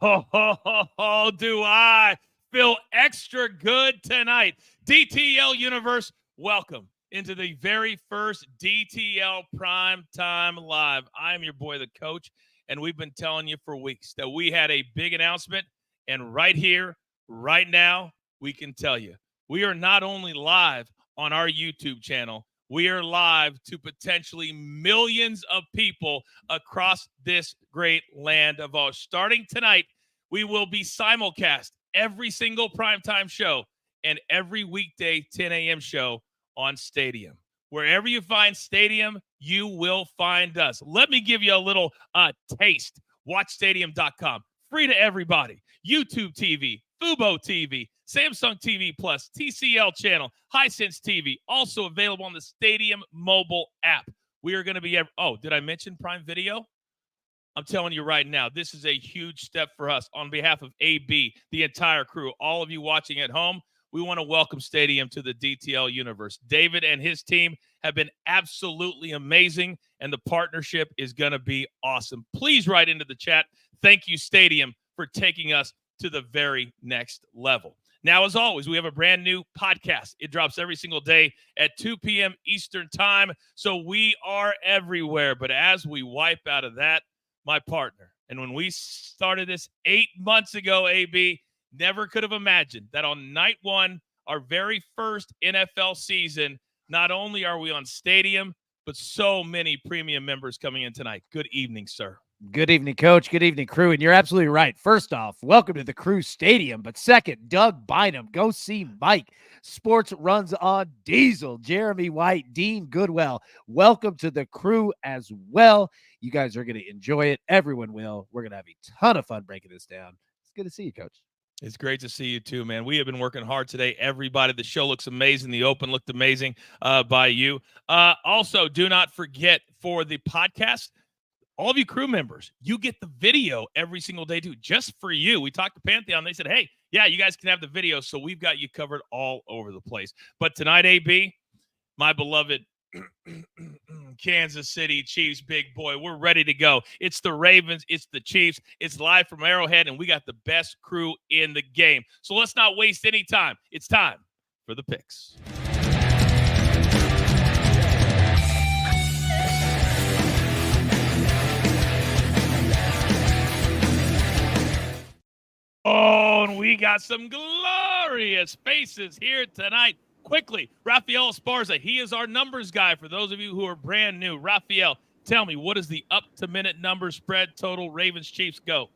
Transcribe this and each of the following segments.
Do I feel extra good tonight. DTL Universe, welcome into the very first DTL Primetime Live. I'm your boy, the coach, and we've been telling you for weeks that we had a big announcement, and right here, right now, we can tell you. We are not only live on our YouTube channel, we are live to potentially millions of people across this great land of ours. Starting tonight, we will be simulcast every single primetime show and every weekday 10 a.m. show on Stadium. Wherever you find Stadium, you will find us. Let me give you a little taste. WatchStadium.com. Free to everybody. YouTube TV, Fubo TV, Samsung TV Plus, TCL channel, Hisense TV, also available on the Stadium mobile app. We are going to be did I mention Prime Video? I'm telling you right now, this is a huge step for us. On behalf of AB, the entire crew, all of you watching at home, we want to welcome Stadium to the DTL universe. David and his team have been absolutely amazing, and the partnership is going to be awesome. Please write into the chat. Thank you, Stadium, for taking us to the very next level. Now, as always, we have a brand new podcast. It drops every single day at 2 p.m. Eastern time, so we are everywhere. But as we wipe out of that, my partner, and when we started this 8 months ago, AB, never could have imagined that on night one, our very first NFL season, not only are we on Stadium, but so many premium members coming in tonight. Good evening, sir. Good evening, Coach. Good evening, crew. And you're absolutely right. First off, welcome to the Crew Stadium. But second, Doug Bynum, go see Mike. Sports runs on Diesel, Jeremy White, Dean Goodwell. Welcome to the crew as well. You guys are going to enjoy it. Everyone will. We're going to have a ton of fun breaking this down. It's good to see you, Coach. It's great to see you too, man. We have been working hard today. Everybody, the show looks amazing. The open looked amazing by you. Also, do not forget for the podcast, all of you crew members, you get the video every single day too, just for you. We talked to Pantheon. They said, hey, yeah, you guys can have the video. So we've got you covered all over the place. But tonight, AB, my beloved Kansas City Chiefs, big boy, we're ready to go. It's the Ravens. It's the Chiefs. It's live from Arrowhead, and we got the best crew in the game. So let's not waste any time. It's time for the picks. Oh, and we got some glorious faces here tonight. Quickly, Rafael Esparza, he is our numbers guy for those of you who are brand new. Rafael, tell me, what is the up-to-minute number spread total Ravens-Chiefs go?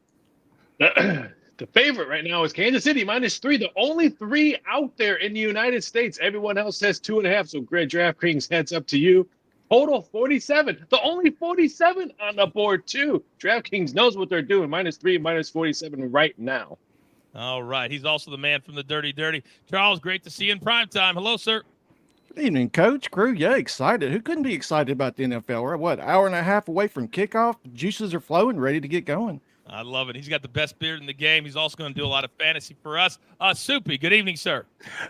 The favorite right now is Kansas City, -3. The only 3 out there in the United States. Everyone else says 2.5, so great DraftKings, heads up to you. Total 47. The only 47 on the board, too. DraftKings knows what they're doing. -3, -47 right now. All right. He's also the man from the Dirty Dirty. Charles, great to see you in primetime. Hello, sir. Good evening, Coach. Crew, yeah, excited. Who couldn't be excited about the NFL? We're, what, hour and a half away from kickoff? The juices are flowing, ready to get going. I love it. He's got the best beard in the game. He's also going to do a lot of fantasy for us. Soupy, good evening, sir.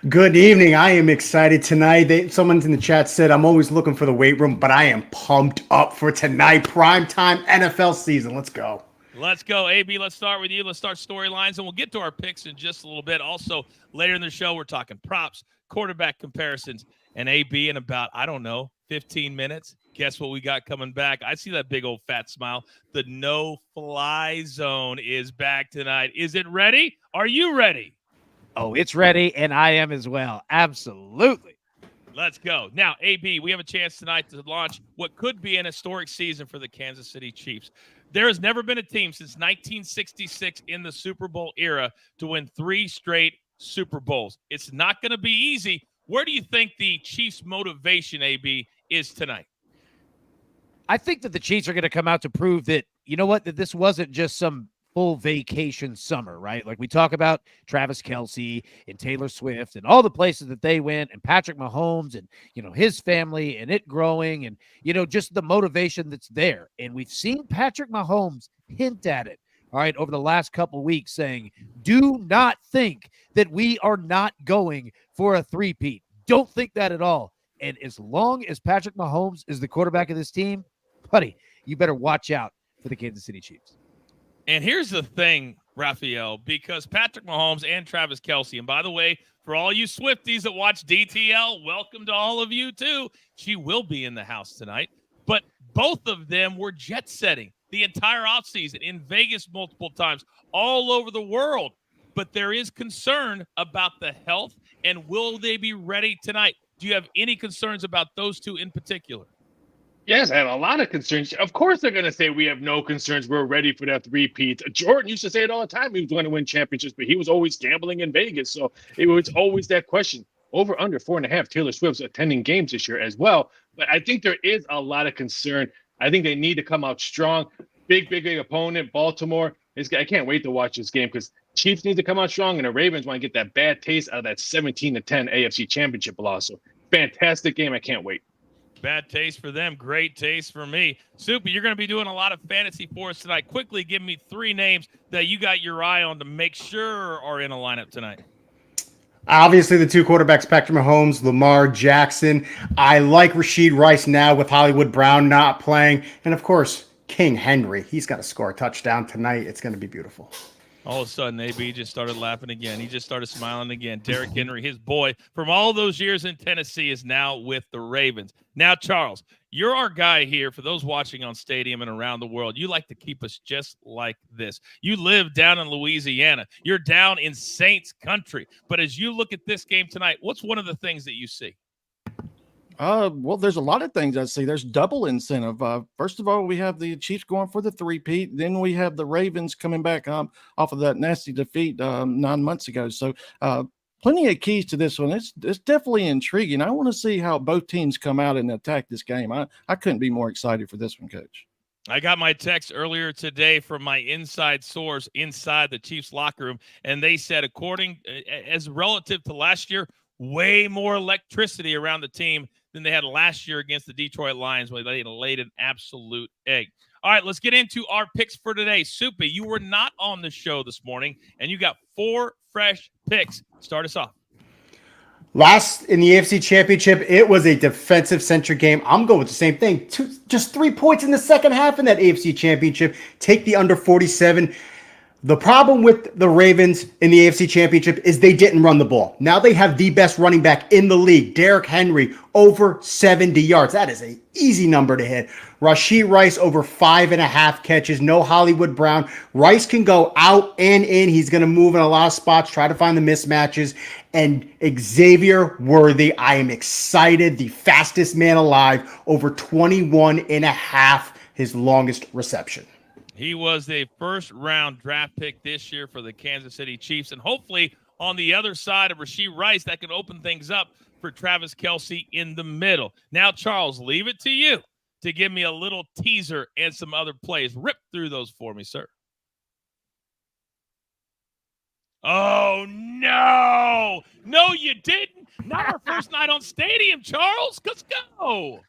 Good evening. I am excited tonight. Someone in the chat said I'm always looking for the weight room, but I am pumped up for tonight. Primetime NFL season. Let's go. Let's go. AB, let's start with you. Let's start storylines, and we'll get to our picks in just a little bit. Also, later in the show, we're talking props, quarterback comparisons, and AB in about, 15 minutes. Guess what we got coming back? I see that big old fat smile. The no-fly zone is back tonight. Is it ready? Are you ready? Oh, it's ready, and I am as well. Absolutely. Let's go. Now, AB, we have a chance tonight to launch what could be an historic season for the Kansas City Chiefs. There has never been a team since 1966 in the Super Bowl era to win 3 straight Super Bowls. It's not going to be easy. Where do you think the Chiefs' motivation, AB, is tonight? I think that the Chiefs are going to come out to prove that, you know what, that this wasn't just some full vacation summer, right? Like we talk about Travis Kelce and Taylor Swift and all the places that they went, and Patrick Mahomes and, his family and it growing and, just the motivation that's there. And we've seen Patrick Mahomes hint at it, all right, over the last couple of weeks saying, do not think that we are not going for a three-peat. Don't think that at all. And as long as Patrick Mahomes is the quarterback of this team, buddy, you better watch out for the Kansas City Chiefs. And here's the thing Raphael, because Patrick Mahomes and Travis Kelce, and by the way, for all you Swifties that watch DTL, welcome to all of you too. She will be in the house tonight. But both of them were jet setting the entire offseason in Vegas multiple times, all over the world. But there is concern about the health, and will they be ready tonight? Do you have any concerns about those two in particular? Yes, I have a lot of concerns. Of course, they're going to say we have no concerns. We're ready for that three-peat. Jordan used to say it all the time. He was going to win championships, but he was always gambling in Vegas. So it was always that question. Over under 4.5. Taylor Swift's attending games this year as well. But I think there is a lot of concern. I think they need to come out strong. Big opponent, Baltimore. I can't wait to watch this game because Chiefs need to come out strong, and the Ravens want to get that bad taste out of that 17-10 AFC Championship loss. So fantastic game. I can't wait. Bad taste for them, great taste for me. Soupy, you're going to be doing a lot of fantasy for us tonight. Quickly give me 3 names that you got your eye on to make sure are in a lineup tonight. Obviously, the 2 quarterbacks, Patrick Mahomes, Lamar Jackson. I like Rashid Rice now with Hollywood Brown not playing. And, of course, King Henry. He's got to score a touchdown tonight. It's going to be beautiful. All of a sudden, AB just started laughing again. He just started smiling again. Derrick Henry, his boy from all those years in Tennessee, is now with the Ravens. Now, Charles, you're our guy here for those watching on Stadium and around the world. You like to keep us just like this. You live down in Louisiana. You're down in Saints country. But as you look at this game tonight, what's one of the things that you see? Well, there's a lot of things I see. There's double incentive. First of all, we have the Chiefs going for the three-peat. Then we have the Ravens coming back off of that nasty defeat 9 months ago. So plenty of keys to this one. It's definitely intriguing. I want to see how both teams come out and attack this game. I couldn't be more excited for this one, Coach. I got my text earlier today from my inside source inside the Chiefs locker room, and they said, as relative to last year, way more electricity around the team than they had last year against the Detroit Lions, where they laid an absolute egg. All right, let's get into our picks for today. Soupy, you were not on the show this morning, and you got 4 fresh picks. Start us off. Last in the AFC Championship, it was a defensive-centric game. I'm going with the same thing. Just 3 points in the second half in that AFC Championship. Take the under 47. The problem with the Ravens in the AFC Championship is they didn't run the ball. Now they have the best running back in the league, Derrick Henry, over 70 yards. That is an easy number to hit. Rashid Rice over 5.5 catches. No Hollywood Brown. Rice can go out and in. He's going to move in a lot of spots, try to find the mismatches. And Xavier Worthy, I am excited. The fastest man alive, over 21.5, his longest reception. He was the first-round draft pick this year for the Kansas City Chiefs. And hopefully on the other side of Rashid Rice, that can open things up for Travis Kelce in the middle. Now, Charles, leave it to you to give me a little teaser and some other plays. Rip through those for me, sir. Oh, no. No, you didn't. Not our first night on Stadium, Charles. Let's go.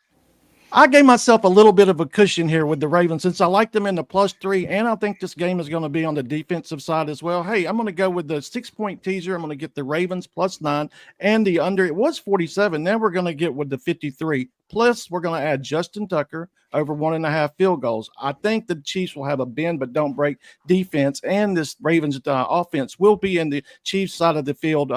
I gave myself a little bit of a cushion here with the Ravens since I like them in the +3, and I think this game is going to be on the defensive side as well. Hey, I'm going to go with the 6-point teaser. I'm going to get the Ravens +9 and the under. It was 47. Now we're going to get with the 53. Plus, we're going to add Justin Tucker over 1.5 field goals. I think the Chiefs will have a bend but don't break defense, and this Ravens offense will be in the Chiefs side of the field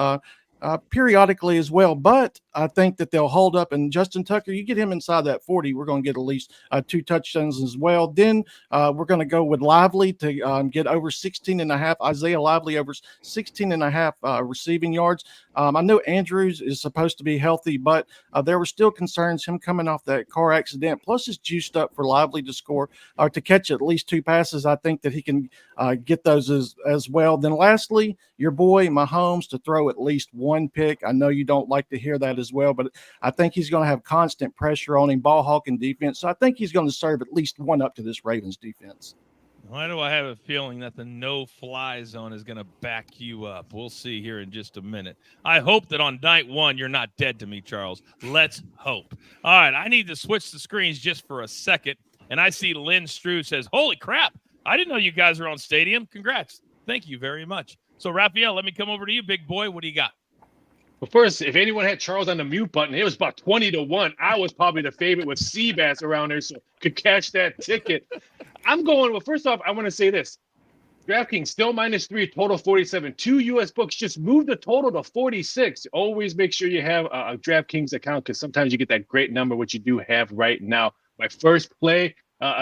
periodically as well, but I think that they'll hold up. And Justin Tucker, you get him inside that 40, we're going to get at least 2 touchdowns as well. Then we're going to go with Lively to get over 16.5. Isaiah Lively over 16.5 receiving yards. I know Andrews is supposed to be healthy, but there were still concerns him coming off that car accident. Plus, it's juiced up for Lively to score or to catch at least 2 passes. I think that he can get those as well. Then lastly, your boy Mahomes to throw at least 1 pick. I know you don't like to hear that as well, but I think he's going to have constant pressure on him, ball hawking defense. So I think he's going to serve at least 1 up to this Ravens defense. Why do I have a feeling that the no-fly zone is going to back you up? We'll see here in just a minute. I hope that on night 1 you're not dead to me, Charles. Let's hope. All right, I need to switch the screens just for a second, and I see Lynn Struve says, holy crap, I didn't know you guys were on Stadium. Congrats. Thank you very much. So, Raphael, let me come over to you, big boy. What do you got? Well, first, if anyone had Charles on the mute button, it was about 20-1. I was probably the favorite with Seabass around there, so could catch that ticket. I'm going, well, first off, I want to say this. DraftKings still -3, total 47. 2 U.S. books just moved the total to 46. Always make sure you have a DraftKings account because sometimes you get that great number, which you do have right now. My first play,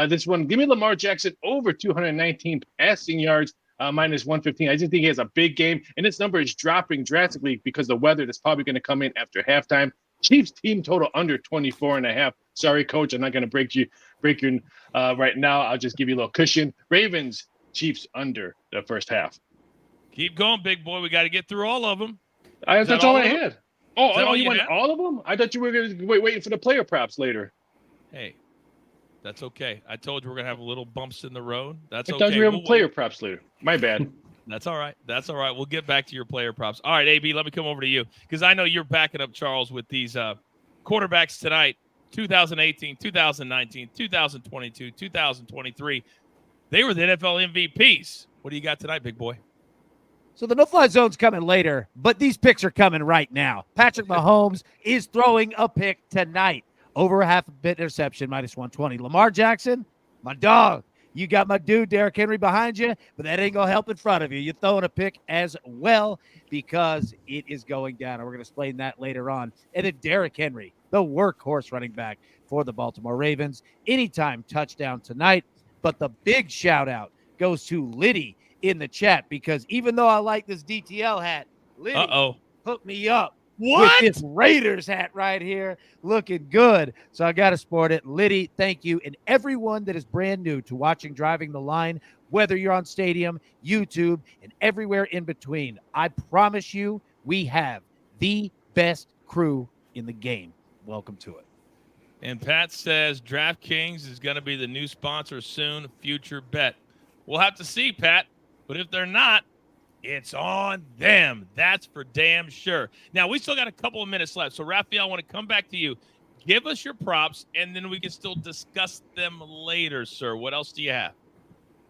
this one, give me Lamar Jackson over 219 passing yards, -115. I just think he has a big game, and this number is dropping drastically because the weather that's probably going to come in after halftime. Chiefs team total under 24.5. Sorry, coach, I'm not going to break your right now. I'll just give you a little cushion. Ravens, Chiefs under the first half. Keep going, big boy. We got to get through all of them. That's all I had. Oh, you want had? all of them? I thought you were going to waiting for the player props later. Hey, that's okay. I told you we're going to have little bumps in the road. That's I okay. thought you were having player props later. My bad. That's all right. That's all right. We'll get back to your player props. All right, AB, let me come over to you because I know you're backing up Charles with these quarterbacks tonight, 2018, 2019, 2022, 2023. They were the NFL MVPs. What do you got tonight, big boy? So the no-fly zone's coming later, but these picks are coming right now. Patrick Mahomes is throwing a pick tonight. Over a half a bit interception, -120. Lamar Jackson, my dog. You got my dude, Derrick Henry, behind you, but that ain't going to help in front of you. You're throwing a pick as well because it is going down. And we're going to explain that later on. And then Derrick Henry, the workhorse running back for the Baltimore Ravens. Anytime touchdown tonight. But the big shout-out goes to Liddy in the chat because even though I like this DTL hat, Liddy hooked me up. What? With this Raiders hat right here, looking good. So I got to sport it. Liddy, thank you. And everyone that is brand new to watching Driving the Line, whether you're on Stadium, YouTube, and everywhere in between, I promise you we have the best crew in the game. Welcome to it. And Pat says DraftKings is going to be the new sponsor soon, future bet. We'll have to see, Pat. But if they're not, it's on them. That's for damn sure. Now, we still got a couple of minutes left. So, Raphael, I want to come back to you. Give us your props, and then we can still discuss them later, sir. What else do you have?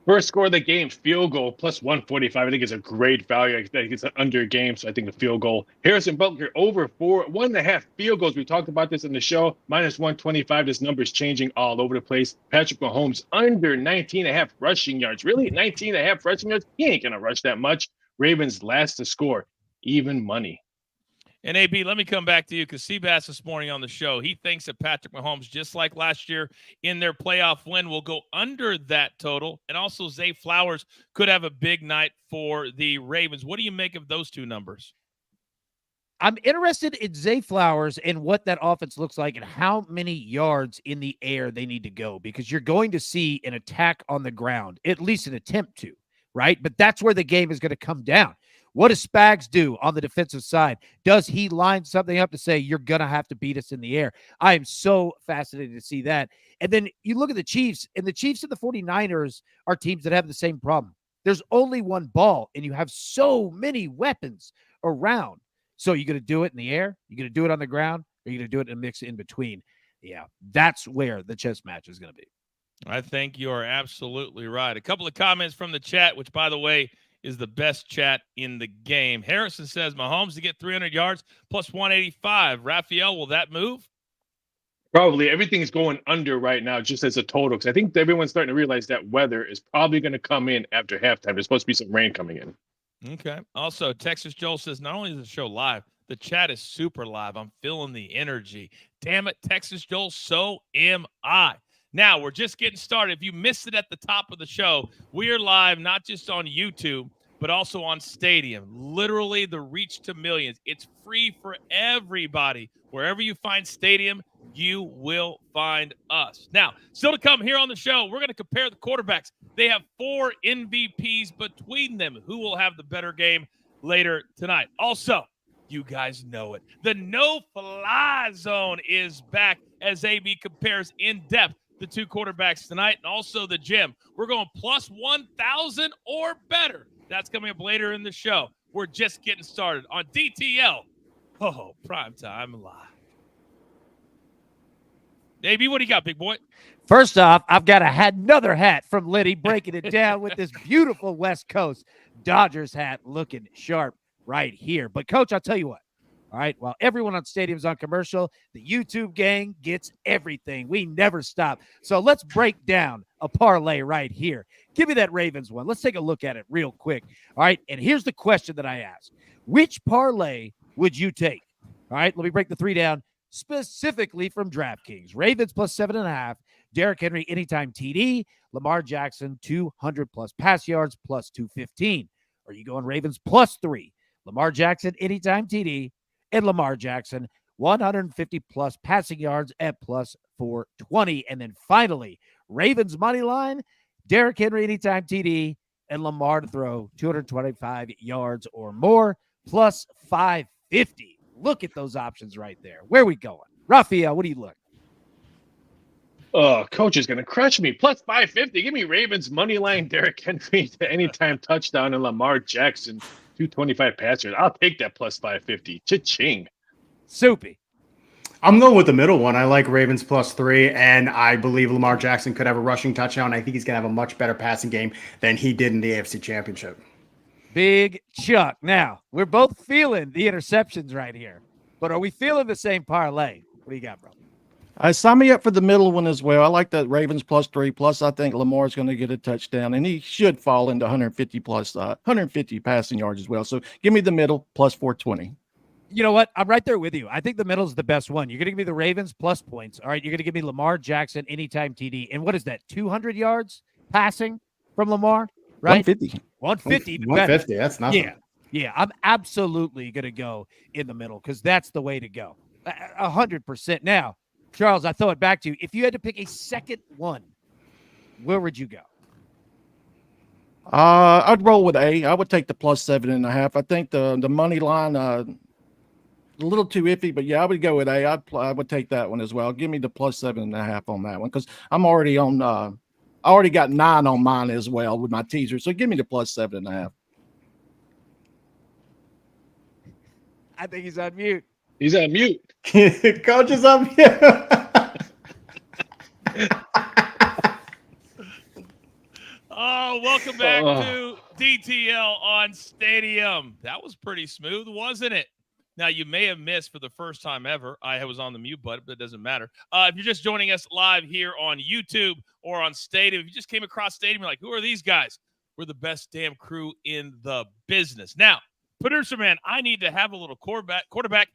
First score of the game, field goal, +145. I think it's a great value. I think it's an under game, so I think the field goal. Harrison Butker over 1.5 field goals. We talked about this in the show. -125. This number is changing all over the place. Patrick Mahomes under 19.5 rushing yards. Really, 19.5 rushing yards? He ain't going to rush that much. Ravens last to score. Even money. And AB, let me come back to you because Seabass this morning on the show, he thinks that Patrick Mahomes, just like last year in their playoff win, will go under that total. And also Zay Flowers could have a big night for the Ravens. What do you make of those two numbers? I'm interested in Zay Flowers and what that offense looks like and how many yards in the air they need to go because you're going to see an attack on the ground, at least an attempt to, right? But that's where the game is going to come down. What does Spags do on the defensive side? Does he line something up to say, you're going to have to beat us in the air? I am so fascinated to see that. And then you look at the Chiefs, and the Chiefs and the 49ers are teams that have the same problem. There's only one ball, and you have so many weapons around. So you're going to do it in the air? You're going to do it on the ground? Or you're going to do it in a mix in between? Yeah, that's where the chess match is going to be. I think you are absolutely right. A couple of comments from the chat, which, by the way, is the best chat in the game. Harrison says Mahomes to get 300 yards +185. Raphael, will that move? Probably. Everything's going under right now just as a total because I think everyone's starting to realize that weather is probably going to come in after halftime. There's supposed to be some rain coming in. Okay. Also, Texas Joel says not only is the show live, the chat is super live. I'm feeling the energy. Damn it, Texas Joel, so am I. Now, we're just getting started. If you missed it at the top of the show, we are live not just on YouTube, but also on Stadium. Literally the reach to millions. It's free for everybody. Wherever you find Stadium, you will find us. Now, still to come here on the show, we're going to compare the quarterbacks. They have 4 MVPs between them. Who will have the better game later tonight? Also, you guys know it. The no-fly zone is back as AB compares in depth the two quarterbacks tonight, and also the gym. We're going +1,000 or better. That's coming up later in the show. We're just getting started on DTL. Oh, Primetime Live. AB, what do you got, big boy? First off, I've got another hat from Liddy breaking it down with this beautiful West Coast Dodgers hat looking sharp right here. But, Coach, I'll tell you what. All right. While everyone on Stadium's on commercial, the YouTube gang gets everything. We never stop. So let's break down a parlay right here. Give me that Ravens one. Let's take a look at it real quick. All right. And here's the question that I ask: which parlay would you take? All right. Let me break the three down specifically from DraftKings. Ravens plus 7.5. Derrick Henry anytime TD. Lamar Jackson 200 plus pass yards plus 215. Are you going Ravens plus 3? Lamar Jackson anytime TD. And Lamar Jackson, 150 plus passing yards at plus 420. And then finally, Ravens money line, Derrick Henry anytime TD, and Lamar to throw 225 yards or more, plus 550. Look at those options right there. Where are we going? Raphael, what do you look? Coach is going to crush me. Plus 550. Give me Ravens money line, Derrick Henry to anytime touchdown, and Lamar Jackson 225 passers. I'll take that plus 550. Cha-ching. Soupy. I'm going with the middle one. I like Ravens plus 3, and I believe Lamar Jackson could have a rushing touchdown. I think he's going to have a much better passing game than he did in the AFC Championship. Big Chuck. Now, we're both feeling the interceptions right here, but are we feeling the same parlay? What do you got, bro? Sign me up for the middle one as well. I like that Ravens plus 3. Plus, I think Lamar's going to get a touchdown, and he should fall into 150 passing yards as well. So give me the middle plus 420. You know what? I'm right there with you. I think the middle is the best one. You're going to give me the Ravens plus points. All right. You're going to give me Lamar Jackson anytime TD. And what is that? 200 yards passing from Lamar, right? 150. 150. Even 150. better. That's nothing. Yeah. I'm absolutely going to go in the middle because that's the way to go. 100%. Now, Charles, I throw it back to you. If you had to pick a second one, where would you go? I'd roll with A. I would take the plus 7.5. I think the money line a little too iffy, but yeah, I would go with A. I would take that one as well. Give me the plus 7.5 on that one because I'm already on. I already got 9 on mine as well with my teaser. So give me the plus 7.5. I think he's on mute. He's on mute. Coach is on mute. Oh, welcome back to DTL on Stadium. That was pretty smooth, wasn't it? Now, you may have missed for the first time ever. I was on the mute button, but it doesn't matter. If you're just joining us live here on YouTube or on Stadium, if you just came across Stadium, you're like, who are these guys? We're the best damn crew in the business. Now, producer man, I need to have a little quarterback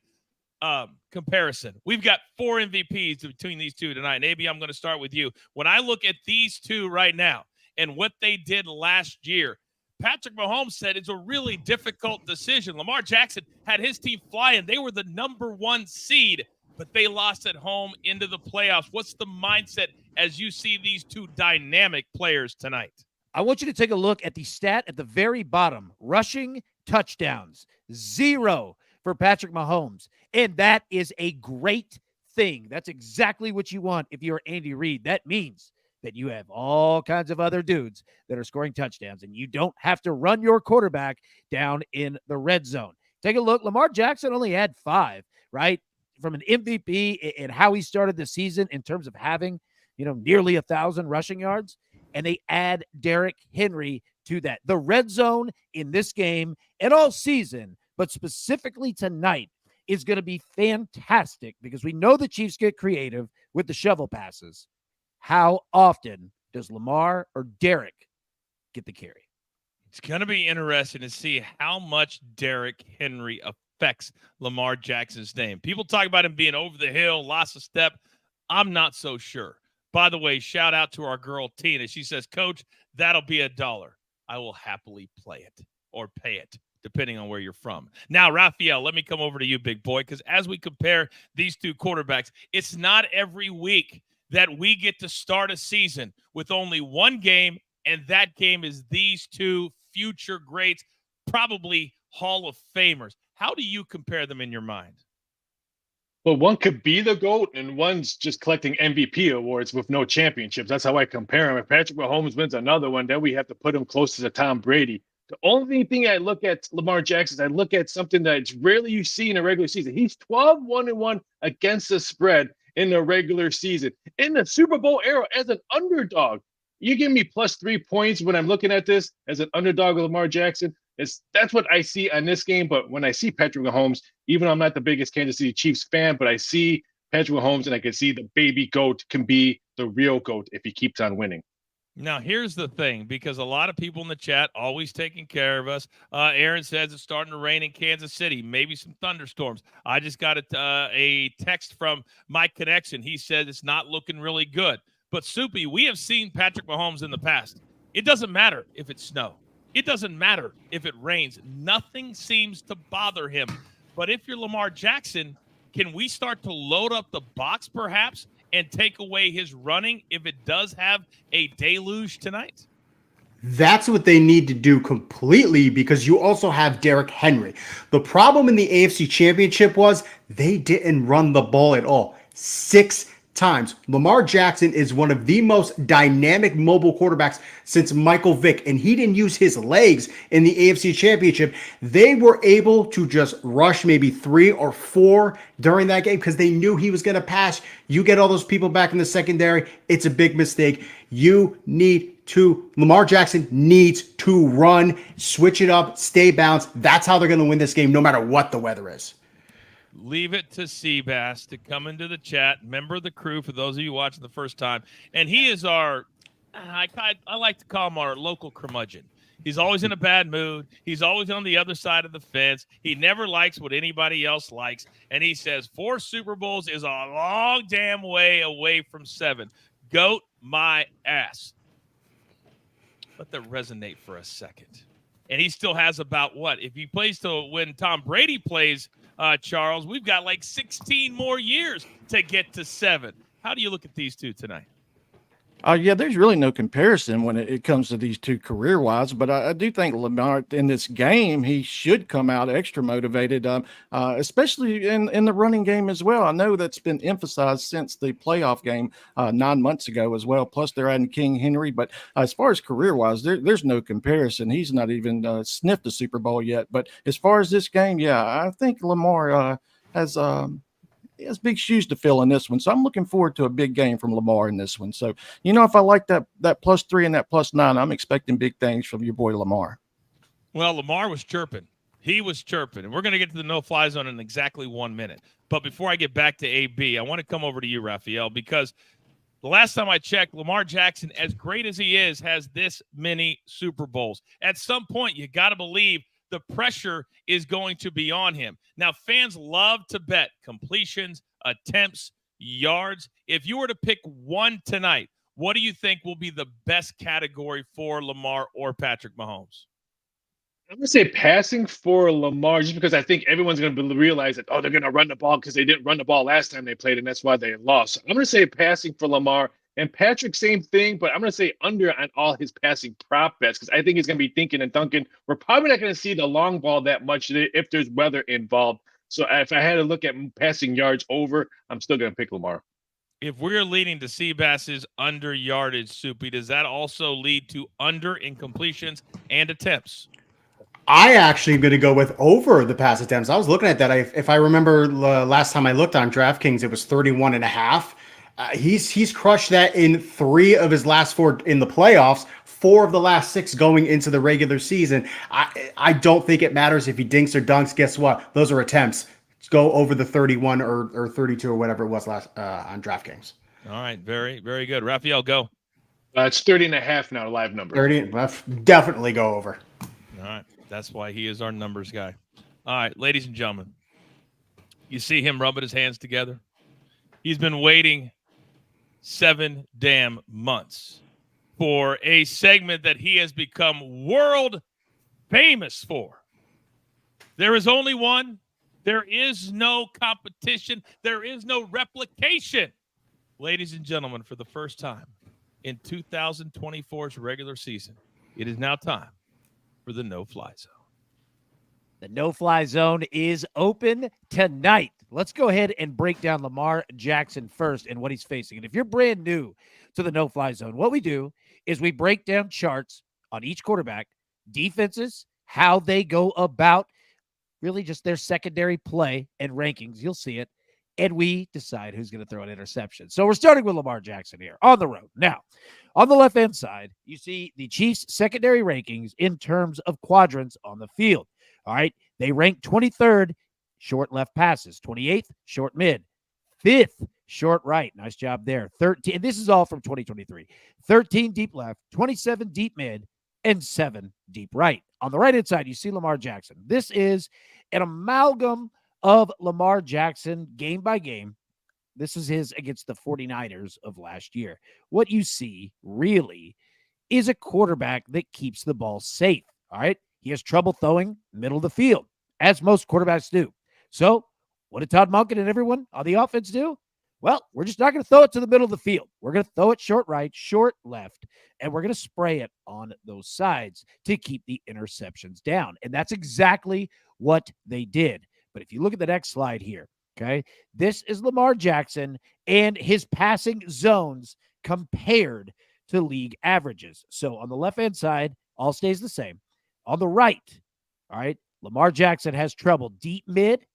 comparison. We've got 4 MVPs between these two tonight. And AB, I'm going to start with you. When I look at these two right now and what they did last year, Patrick Mahomes said it's a really difficult decision. Lamar Jackson had his team flying. They were the number 1 seed, but they lost at home into the playoffs. What's the mindset as you see these two dynamic players tonight? I want you to take a look at the stat at the very bottom. Rushing touchdowns, 0 for Patrick Mahomes. And that is a great thing. That's exactly what you want if you're Andy Reid. That means that you have all kinds of other dudes that are scoring touchdowns, and you don't have to run your quarterback down in the red zone. Take a look. Lamar Jackson only had 5, right? From an MVP and how he started the season in terms of having, nearly 1,000 rushing yards. And they add Derrick Henry to that. The red zone in this game and all season, but specifically tonight, is going to be fantastic because we know the Chiefs get creative with the shovel passes. How often does Lamar or Derrick get the carry? It's going to be interesting to see how much Derrick Henry affects Lamar Jackson's name. People talk about him being over the hill, lost a step. I'm not so sure. By the way, shout out to our girl Tina. She says, Coach, that'll be $1. I will happily play it or pay it, depending on where you're from. Now, Raphael, let me come over to you, big boy, because as we compare these two quarterbacks, it's not every week that we get to start a season with only one game, and that game is these two future greats, probably Hall of Famers. How do you compare them in your mind? Well, one could be the GOAT, and one's just collecting MVP awards with no championships. That's how I compare him. If Patrick Mahomes wins another one, then we have to put him closer to Tom Brady. The only thing I look at Lamar Jackson is I look at something that rarely you see in a regular season. He's 12-1-1 against the spread in the regular season. In the Super Bowl era as an underdog, You give me plus 3 points when I'm looking at this as an underdog of Lamar Jackson. That's what I see on this game. But when I see Patrick Mahomes, even though I'm not the biggest Kansas City Chiefs fan, but I see Patrick Mahomes and I can see the baby GOAT can be the real GOAT if he keeps on winning. Now, here's the thing, because a lot of people in the chat always taking care of us. Aaron says it's starting to rain in Kansas City, maybe some thunderstorms. I just got a text from Mike Connection. He said it's not looking really good. But, Soupy, we have seen Patrick Mahomes in the past. It doesn't matter if it's snow. It doesn't matter if it rains. Nothing seems to bother him. But if you're Lamar Jackson, can we start to load up the box perhaps and take away his running if it does have a deluge tonight? That's what they need to do completely, because you also have Derrick Henry. The problem in the AFC Championship was they didn't run the ball at all. 6 times. Lamar Jackson is one of the most dynamic mobile quarterbacks since Michael Vick, and he didn't use his legs in the AFC Championship. They were able to just rush maybe 3 or 4 during that game because they knew he was going to pass. You get all those people back in the secondary, it's a big mistake. Lamar Jackson needs to run, switch it up, stay balanced. That's how they're going to win this game no matter what the weather is. Leave it to Seabass to come into the chat, member of the crew for those of you watching the first time. And he is our, I like to call him our local curmudgeon. He's always in a bad mood. He's always on the other side of the fence. He never likes what anybody else likes. And he says 4 Super Bowls is a long damn way away from 7. Goat my ass. Let that resonate for a second. And he still has about what? If he plays to when Tom Brady plays, Charles, we've got like 16 more years to get to 7. How do you look at these two tonight? Yeah, there's really no comparison when it comes to these two career-wise, but I do think Lamar in this game, he should come out extra motivated, especially in the running game as well. I know that's been emphasized since the playoff game 9 months ago as well, plus they're adding King Henry, but as far as career-wise, there's no comparison. He's not even sniffed the Super Bowl yet, but as far as this game, yeah, I think Lamar has big shoes to fill in this one. So I'm looking forward to a big game from Lamar in this one. So, if I like that +3 and that +9, I'm expecting big things from your boy Lamar. Well, Lamar was chirping. He was chirping. And we're going to get to the no-fly zone in exactly 1 minute. But before I get back to AB, I want to come over to you, Raphael, because the last time I checked, Lamar Jackson, as great as he is, has this many Super Bowls. At some point, you got to believe the pressure is going to be on him. Now, fans love to bet completions, attempts, yards. If you were to pick one tonight, what do you think will be the best category for Lamar or Patrick Mahomes? I'm going to say passing for Lamar, just because I think everyone's going to realize that, they're going to run the ball because they didn't run the ball last time they played, and that's why they lost. So I'm going to say passing for Lamar. And Patrick, same thing, but I'm going to say under on all his passing prop bets because I think he's going to be thinking and dunking. We're probably not going to see the long ball that much if there's weather involved. So if I had to look at passing yards over, I'm still going to pick Lamar. If we're leading to Seabass's under yardage, Soupy, does that also lead to under in completions and attempts? I actually am going to go with over the pass attempts. I was looking at that. If I remember last time I looked on DraftKings, it was 31.5. He's crushed that in 3 of his last 4 in the playoffs, 4 of the last 6 going into the regular season. I don't think it matters if he dinks or dunks. Guess what? Those are attempts. Go over the 31 or 32 or whatever it was last on DraftKings. All right. Very, very good. Raphael, go. It's 30.5 now, live number. 30, definitely go over. All right. That's why he is our numbers guy. All right, ladies and gentlemen, you see him rubbing his hands together? He's been waiting 7 damn months for a segment that he has become world famous for. There is only one. There is no competition. There is no replication. Ladies and gentlemen, for the first time in 2024's regular season, it is now time for the no-fly zone. The no-fly zone is open tonight. Let's go ahead and break down Lamar Jackson first and what he's facing. And if you're brand new to the no-fly zone, what we do is we break down charts on each quarterback, defenses, how they go about really just their secondary play and rankings. You'll see it. and we decide who's going to throw an interception. So we're starting with Lamar Jackson here on the road. Now, on the left-hand side, you see the Chiefs' secondary rankings in terms of quadrants on the field. All right, they rank 23rd short left passes, 28th short mid, 5th short right. Nice job there. 13, and this is all from 2023. 13 deep left, 27 deep mid, and 7 deep right. On the right-hand side, you see Lamar Jackson. This is an amalgam of Lamar Jackson game by game. This is his against the 49ers of last year. What you see really is a quarterback that keeps the ball safe. All right. He has trouble throwing middle of the field, as most quarterbacks do. So what did Todd Monken and everyone on the offense do? Well, we're just not going to throw it to the middle of the field. We're going to throw it short right, short left, and we're going to spray it on those sides to keep the interceptions down. And that's exactly what they did. But if you look at the next slide here, okay, this is Lamar Jackson and his passing zones compared to league averages. So on the left-hand side, all stays the same. On the right, all right, Lamar Jackson has trouble deep mid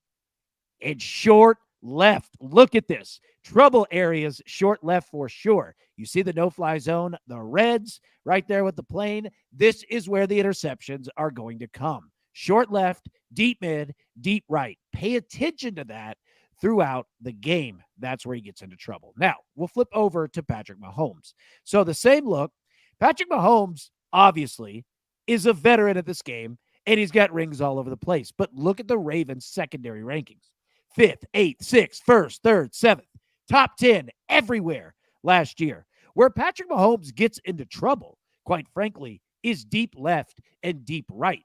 and short left. Look at this. Trouble areas, short left for sure. You see the no-fly zone, the reds right there with the plane. This is where the interceptions are going to come. Short left, deep mid, deep right. Pay attention to that throughout the game. That's where he gets into trouble. Now, we'll flip over to Patrick Mahomes. So the same look. Patrick Mahomes, obviously, is a veteran at this game, and he's got rings all over the place. But look at the Ravens' secondary rankings. 5th, 8th, 6th, 1st, 3rd, 7th. Top 10 everywhere last year. Where Patrick Mahomes gets into trouble, quite frankly, is deep left and deep right.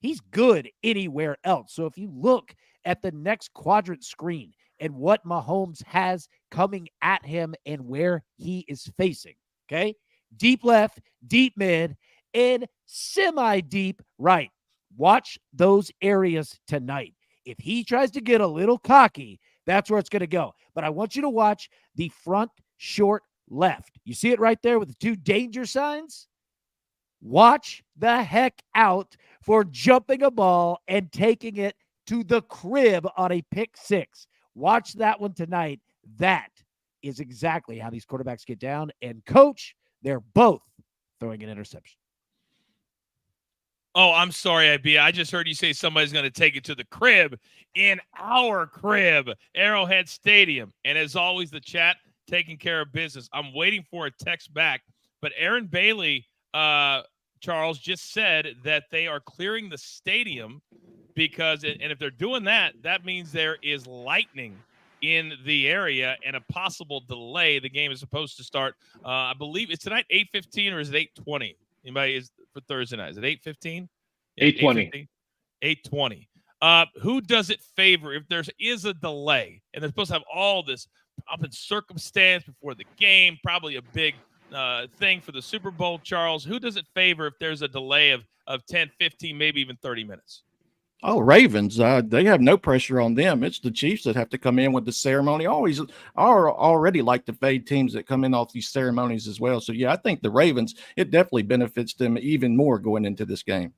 He's good anywhere else. So if you look at the next quadrant screen and what Mahomes has coming at him and where he is facing, okay? Deep left, deep mid, and semi-deep right. Watch those areas tonight. If he tries to get a little cocky, that's where it's going to go. But I want you to watch the front short left. You see it right there with the 2 danger signs? Watch the heck out for jumping a ball and taking it to the crib on a pick 6. Watch that one tonight. That is exactly how these quarterbacks get down. And coach, they're both throwing an interception. Oh, I'm sorry, IB. I just heard you say somebody's going to take it to the crib in our crib, Arrowhead Stadium. And as always, the chat taking care of business. I'm waiting for a text back. But Aaron Bailey, Charles, just said that they are clearing the stadium because, and if they're doing that, that means there is lightning in the area and a possible delay. The game is supposed to start, I believe it's tonight, 8:15, or is it 8:20? Anybody is for Thursday night? Is it 8:15? 8:20. 8:20. Who does it favor if there is a delay and they're supposed to have all this up in circumstance before the game, probably a big thing for the Super Bowl, Charles? Who does it favor if there's a delay of 10, 15, maybe even 30 minutes? Oh, Ravens, they have no pressure on them. It's the Chiefs that have to come in with the ceremony. Already like to fade teams that come in off these ceremonies as well. So, yeah, I think the Ravens, it definitely benefits them even more going into this game.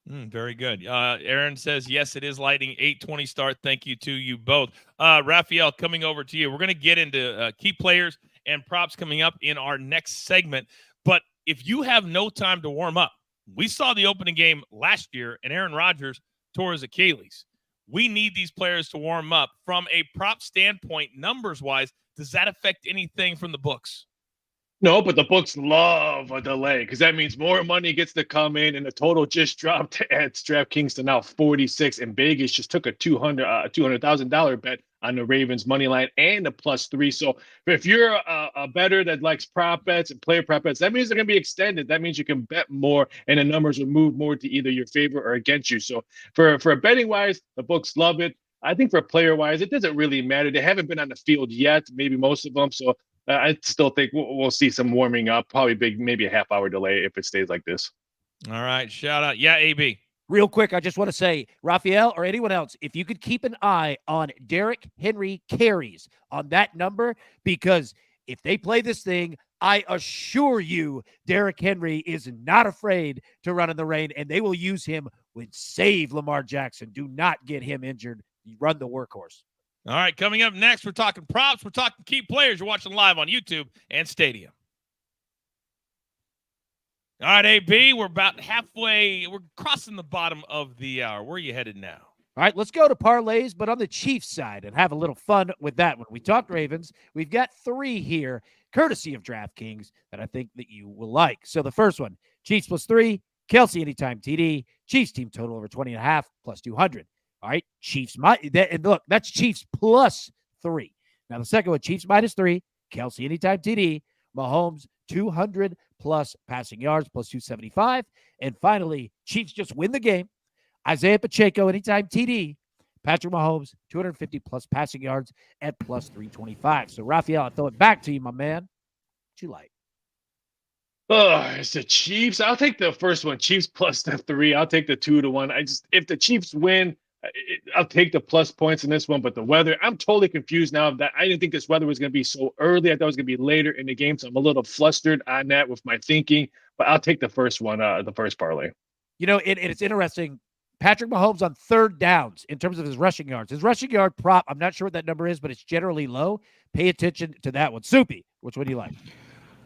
Very good. Aaron says, yes, it is lightning, 8:20 start. Thank you to you both. Raphael, coming over to you. We're going to get into key players and props coming up in our next segment. But if you have no time to warm up, we saw the opening game last year, and Aaron Rodgers tore his Achilles. We need these players to warm up. From a prop standpoint, numbers-wise, does that affect anything from the books? No, but the books love a delay because that means more money gets to come in, and the total just dropped at DraftKings to now 46. And Vegas just took a $200,000 bet on the Ravens money line and a +3. So if you're a bettor that likes prop bets and player prop bets, that means they're going to be extended. That means you can bet more, and the numbers will move more to either your favor or against you. So for betting wise, the books love it. I think for player wise, it doesn't really matter. They haven't been on the field yet, maybe most of them. So I still think we'll see some warming up, probably maybe a half-hour delay if it stays like this. All right, shout out. Yeah, AB. Real quick, I just want to say, Raphael or anyone else, if you could keep an eye on Derrick Henry carries on that number, because if they play this thing, I assure you Derrick Henry is not afraid to run in the rain, and they will use him with save Lamar Jackson. Do not get him injured. Run the workhorse. All right, coming up next, we're talking props. We're talking key players. You're watching live on YouTube and Stadium. All right, AB, we're about halfway. We're crossing the bottom of the hour. Where are you headed now? All right, let's go to parlays, but on the Chiefs side and have a little fun with that one. We talked Ravens. We've got 3 here, courtesy of DraftKings, that I think that you will like. So the first one, Chiefs +3, Kelsey anytime TD, Chiefs team total over 20.5 +200. All right, Chiefs and look, that's Chiefs +3. Now the second one, Chiefs -3, Kelsey anytime TD, Mahomes 200 plus passing yards +275, and finally Chiefs just win the game. Isaiah Pacheco anytime TD, Patrick Mahomes 250 plus passing yards at +325. So Raphael, I throw it back to you, my man. What you like? Oh, it's the Chiefs. I'll take the first one. Chiefs +3. I'll take the 2-1. If the Chiefs win, I'll take the plus points in this one. But the weather, I'm totally confused now. That I didn't think this weather was going to be so early. I thought it was going to be later in the game. So I'm a little flustered on that with my thinking. But I'll take the first one, the first parlay. You know, it's interesting. Patrick Mahomes on 3rd downs in terms of his rushing yards. His rushing yard prop, I'm not sure what that number is, but it's generally low. Pay attention to that one. Soupy, which one do you like?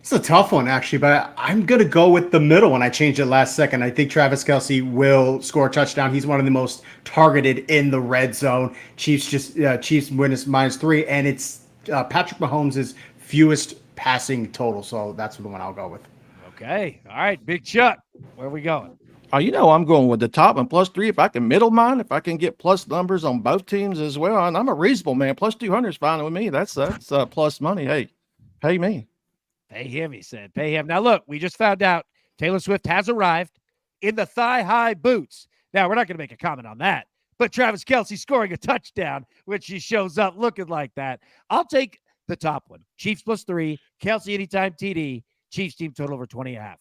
It's a tough one, actually, but I'm going to go with the middle one. I changed it last second. I think Travis Kelsey will score a touchdown. He's one of the most targeted in the red zone. Chiefs win -3, and it's Patrick Mahomes' fewest passing total. So that's the one I'll go with. Okay. All right. Big Chuck, where are we going? Oh, I'm going with the top and +3. If I can middle mine, if I can get plus numbers on both teams as well, and I'm a reasonable man. +200 is fine with me. That's plus money. Hey, pay me. Pay him, he said. Pay him. Now, look, we just found out Taylor Swift has arrived in the thigh-high boots. Now, we're not going to make a comment on that, but Travis Kelsey scoring a touchdown when she shows up looking like that. I'll take the top one. Chiefs +3, Kelsey anytime TD, Chiefs team total over 20.5.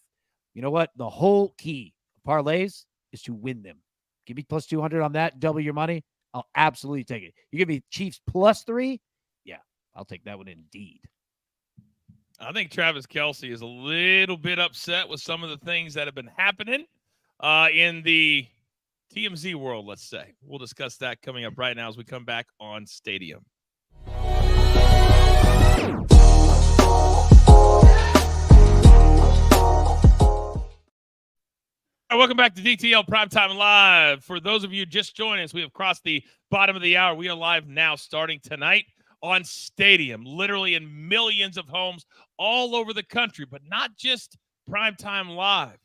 You know what? The whole key of parlays is to win them. Give me +200 on that, double your money. I'll absolutely take it. You give me Chiefs +3? Yeah, I'll take that one indeed. I think Travis Kelsey is a little bit upset with some of the things that have been happening in the TMZ world, let's say. We'll discuss that coming up right now as we come back on Stadium. All right, welcome back to DTL Primetime Live. For those of you just joining us, we have crossed the bottom of the hour. We are live now starting tonight on Stadium, literally in millions of homes all over the country, but not just Primetime Live.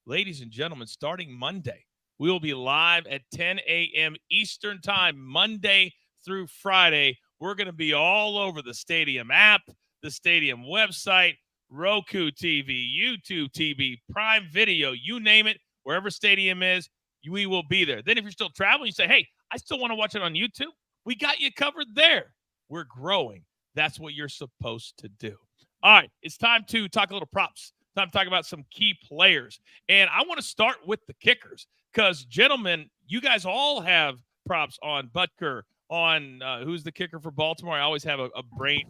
Ladies and gentlemen, starting Monday, we will be live at 10 a.m. Eastern Time, Monday through Friday. We're going to be all over the Stadium app, the Stadium website, Roku TV, YouTube TV, Prime Video, you name it, wherever Stadium is, we will be there. Then if you're still traveling, you say, hey, I still want to watch it on YouTube. We got you covered there. We're growing. That's what you're supposed to do. All right, it's time to talk a little props. Time to talk about some key players. And I want to start with the kickers because, gentlemen, you guys all have props on Butker, on who's the kicker for Baltimore. I always have a brain.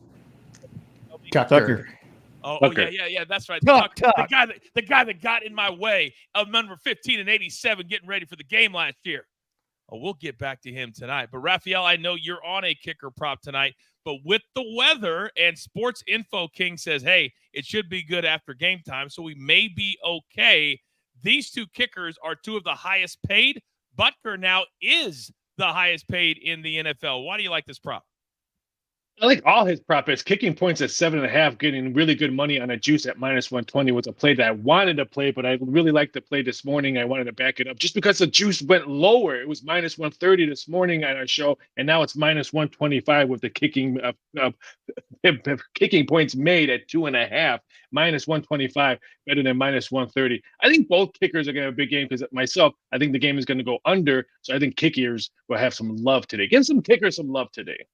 Tucker. Oh, yeah, that's right. Tuck. The guy that got in my way of number 15 and 87 getting ready for the game last year. Oh, we'll get back to him tonight. But, Raphael, I know you're on a kicker prop tonight. But with the weather and Sports Info King says, hey, it should be good after game time, so we may be okay. These 2 kickers are 2 of the highest paid. Butker now is the highest paid in the NFL. Why do you like this prop? I like all his prop bets. Kicking points at 7.5, getting really good money on a juice at -120 was a play that I wanted to play, but I really liked the play this morning. I wanted to back it up just because the juice went lower. It was -130 this morning on our show, and now it's -125 with the kicking points made at 2.5, -125, better than -130. I think both kickers are going to have a big game because myself, I think the game is going to go under, so I think kickers will have some love today. Give some kickers some love today.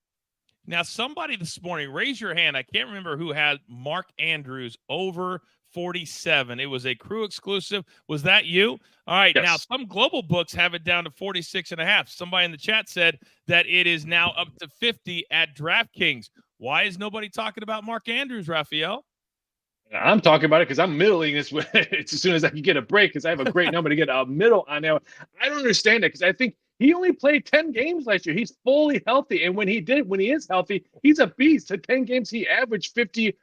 Now, somebody this morning, raise your hand. I can't remember who had Mark Andrews over 47. It was a crew exclusive. Was that you? All right. Yes. Now, some global books have it down to 46.5. Somebody in the chat said that it is now up to 50 at DraftKings. Why is nobody talking about Mark Andrews, Raphael? I'm talking about it because I'm middling this as soon as I can get a break because I have a great number to get a middle on there. I don't understand that because I think He only played 10 games last year. He's fully healthy. And when he is healthy, he's a beast. To 10 games, he averaged 50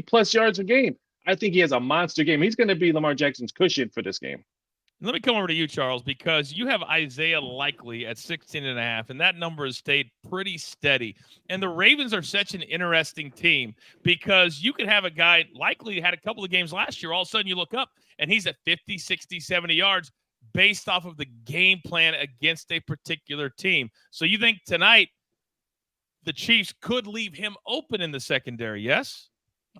plus yards a game. I think he has a monster game. He's going to be Lamar Jackson's cushion for this game. Let me come over to you, Charles, because you have Isaiah Likely at 16.5, and that number has stayed pretty steady. And the Ravens are such an interesting team because you could have a guy Likely had a couple of games last year. All of a sudden you look up and he's at 50, 60, 70 yards based off of the game plan against a particular team. So you think tonight the Chiefs could leave him open in the secondary, yes?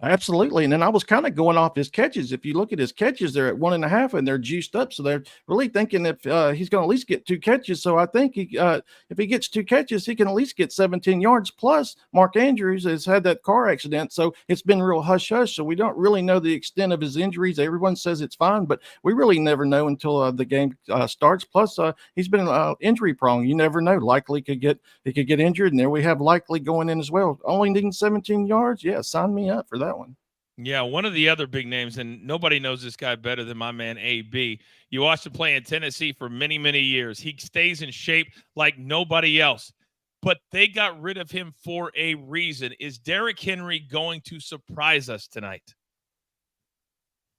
Absolutely. And then I was kind of going off his catches. If you look at his catches, they're at 1.5 and they're juiced up. So they're really thinking if he's going to at least get 2 catches. So I think if he gets 2 catches, he can at least get 17 yards. Plus, Mark Andrews has had that car accident. So it's been real hush-hush. So we don't really know the extent of his injuries. Everyone says it's fine, but we really never know until the game starts. Plus, he's been injury prone. You never know. Likely he could get injured. And there we have Likely going in as well. Only needing 17 yards. Yeah, sign me up for that one. Yeah, one of the other big names, and nobody knows this guy better than my man AB. You watched him play in Tennessee for many, many years. He stays in shape like nobody else. But they got rid of him for a reason. Is Derrick Henry going to surprise us tonight?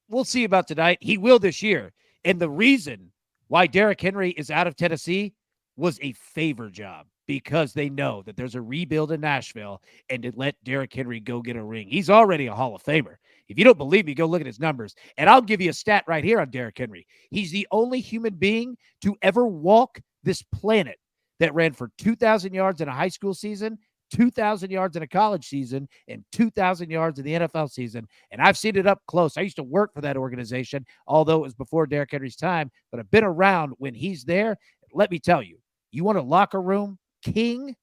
We'll see about tonight. He will this year. And the reason why Derrick Henry is out of Tennessee was a favor job, because they know that there's a rebuild in Nashville and to let Derrick Henry go get a ring. He's already a Hall of Famer. If you don't believe me, go look at his numbers. And I'll give you a stat right here on Derrick Henry. He's the only human being to ever walk this planet that ran for 2,000 yards in a high school season, 2,000 yards in a college season, and 2,000 yards in the NFL season. And I've seen it up close. I used to work for that organization, although it was before Derrick Henry's time, but I've been around when he's there. Let me tell you, you want a locker room king?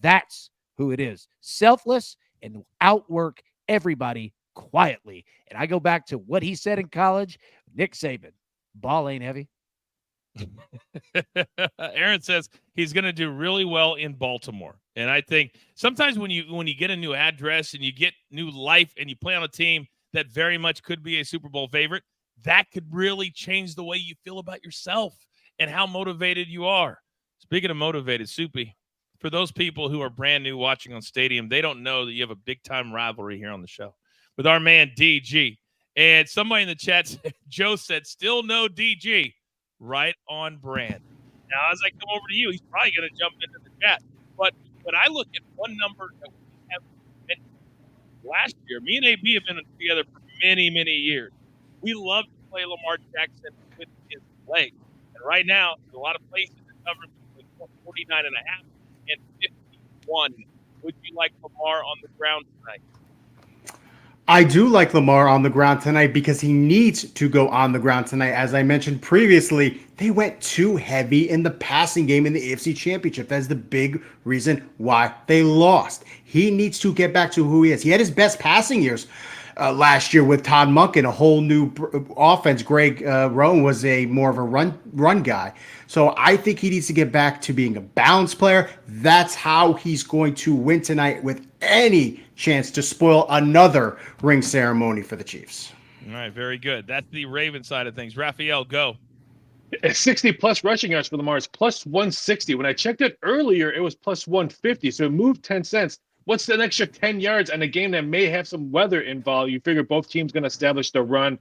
That's who it is. Selfless and outwork everybody quietly. And I go back to what he said in college. Nick Saban, ball ain't heavy. Aaron says he's going to do really well in Baltimore. And I think sometimes when you get a new address and you get new life and you play on a team that very much could be a Super Bowl favorite, that could really change the way you feel about yourself and how motivated you are. Speaking of motivated, Soupy, for those people who are brand new watching on Stadium, they don't know that you have a big-time rivalry here on the show with our man DG. And somebody in the chat, Joe said, still no DG. Right on brand. Now, as I come over to you, he's probably going to jump into the chat. But when I look at one number that we have mentioned last year, me and AB have been together for many, many years. We love to play Lamar Jackson with his legs. And right now, there's a lot of places that cover between 49.5 and 51. Would you like Lamar on the ground tonight? I do like Lamar on the ground tonight because he needs to go on the ground tonight. As I mentioned previously, they went too heavy in the passing game in the AFC Championship. That's the big reason why they lost. He needs to get back to who he is. He had his best passing years last year with Todd Monken, a whole new offense. Greg Rowan was more of a run guy. So I think he needs to get back to being a balanced player. That's how he's going to win tonight with any chance to spoil another ring ceremony for the Chiefs. All right, very good. That's the Raven side of things. Raphael, go. 60-plus rushing yards for Lamar is plus 160. When I checked it earlier, it was plus 150, so it moved 10 cents. What's an extra 10 yards on a game that may have some weather involved? You figure both teams going to establish the run.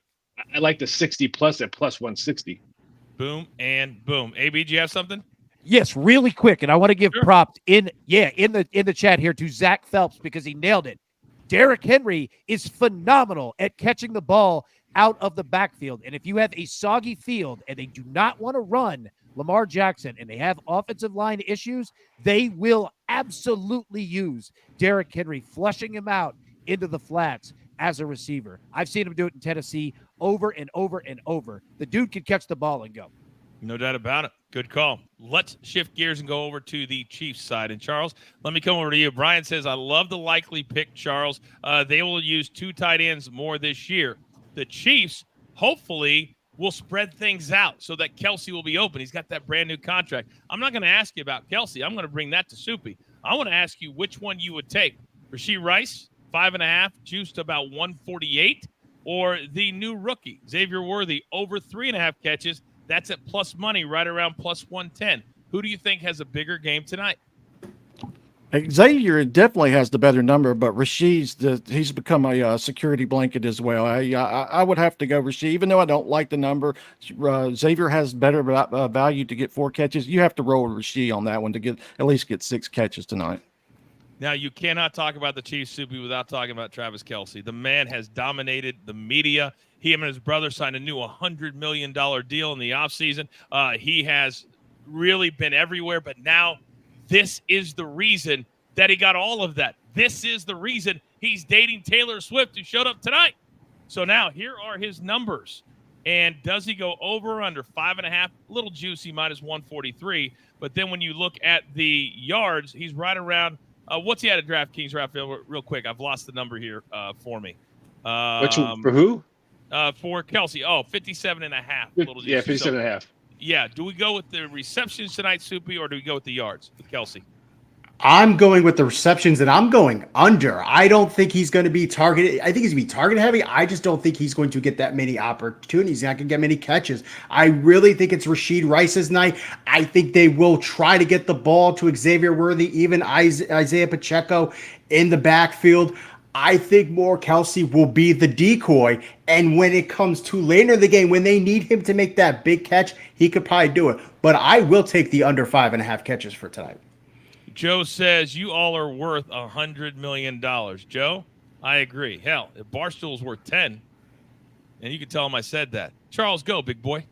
I like the 60-plus at plus 160. Boom and boom. AB, do you have something? Yes, really quick, and I want to give props in the chat here to Zach Phelps because he nailed it. Derrick Henry is phenomenal at catching the ball out of the backfield, and if you have a soggy field and they do not want to run Lamar Jackson and they have offensive line issues, they will absolutely use Derrick Henry, flushing him out into the flats as a receiver. I've seen him do it in Tennessee over and over and over. The dude can catch the ball and go. No doubt about it. Good call. Let's shift gears and go over to the Chiefs side. And Charles, let me come over to you. Brian says, I love the likely pick, Charles. They will use 2 tight ends more this year. The Chiefs, hopefully, will spread things out so that Kelsey will be open. He's got that brand new contract. I'm not going to ask you about Kelsey. I'm going to bring that to Soupy. I want to ask you which one you would take. Rashee Rice, 5.5, juiced about 148, or the new rookie, Xavier Worthy, over 3.5 catches. That's at plus money, right around plus 110. Who do you think has a bigger game tonight? Xavier definitely has the better number, but he's become a security blanket as well. I would have to go Rasheed, even though I don't like the number. Xavier has better value to get 4 catches. You have to roll Rasheed on that one to at least get 6 catches tonight. Now, you cannot talk about the Chiefs, Soupy, without talking about Travis Kelce. The man has dominated the media. Him and his brother signed a new $100 million deal in the offseason. He has really been everywhere, but now this is the reason that he got all of that. This is the reason he's dating Taylor Swift, who showed up tonight. So now here are his numbers. And does he go over or under 5.5? A little juicy, minus 143. But then when you look at the yards, he's right around what's he at DraftKings, Raphael? Real quick, I've lost the number here for me. For who? For Kelce. Oh, 57.5. Little juicy. Yeah, 57.5. Yeah. Do we go with the receptions tonight, Soupy, or do we go with the yards with Kelce? I'm going with the receptions, and I'm going under. I don't think he's going to be targeted. I think he's going to be target heavy. I just don't think he's going to get that many opportunities. He's not going to get many catches. I really think it's Rashee Rice's night. I think they will try to get the ball to Xavier Worthy, even Isaiah Pacheco in the backfield. I think more Kelce will be the decoy. And when it comes to later in the game, when they need him to make that big catch, he could probably do it. But I will take the under 5.5 catches for tonight. Joe says you all are worth $100 million. Joe, I agree. Hell, if Barstool's worth 10, and you can tell him I said that. Charles, go, big boy.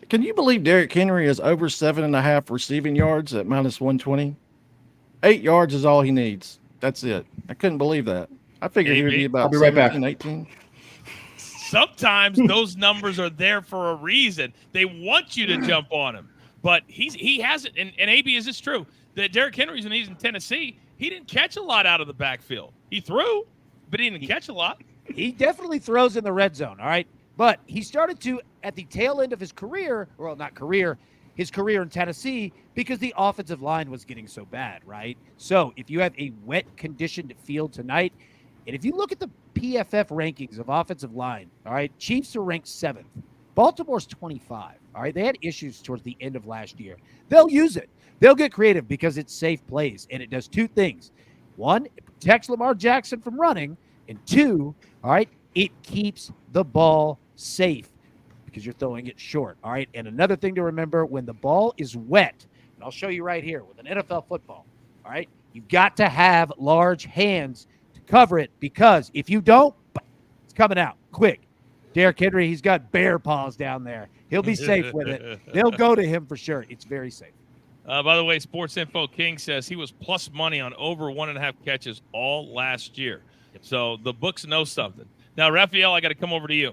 Can you believe Derrick Henry is over 7.5 receiving yards at minus 120? 8 yards is all he needs. That's it. I couldn't believe that. I figured he would be about 17, 18. Sometimes those numbers are there for a reason. They want you to jump on him. But he hasn't. And AB, is this true? That Derrick Henry's when he's in Tennessee, he didn't catch a lot out of the backfield. He threw, but he didn't catch a lot. He definitely throws in the red zone, all right? But he started to, at the tail end of his career, well, not career, his career in Tennessee, because the offensive line was getting so bad, right? So if you have a wet conditioned field tonight, and if you look at the PFF rankings of offensive line, all right, Chiefs are ranked 7th. Baltimore's 25, all right? They had issues towards the end of last year. They'll use it. They'll get creative because it's safe plays, and it does 2 things. 1, it protects Lamar Jackson from running, and 2, all right, it keeps the ball safe because you're throwing it short, all right? And another thing to remember, when the ball is wet, and I'll show you right here with an NFL football, all right, you've got to have large hands to cover it because if you don't, it's coming out quick. Derrick Henry, he's got bear paws down there. He'll be safe with it. They'll go to him for sure. It's very safe. By the way, Sports Info King says he was plus money on over 1.5 catches all last year. So the books know something. Now, Raphael, I got to come over to you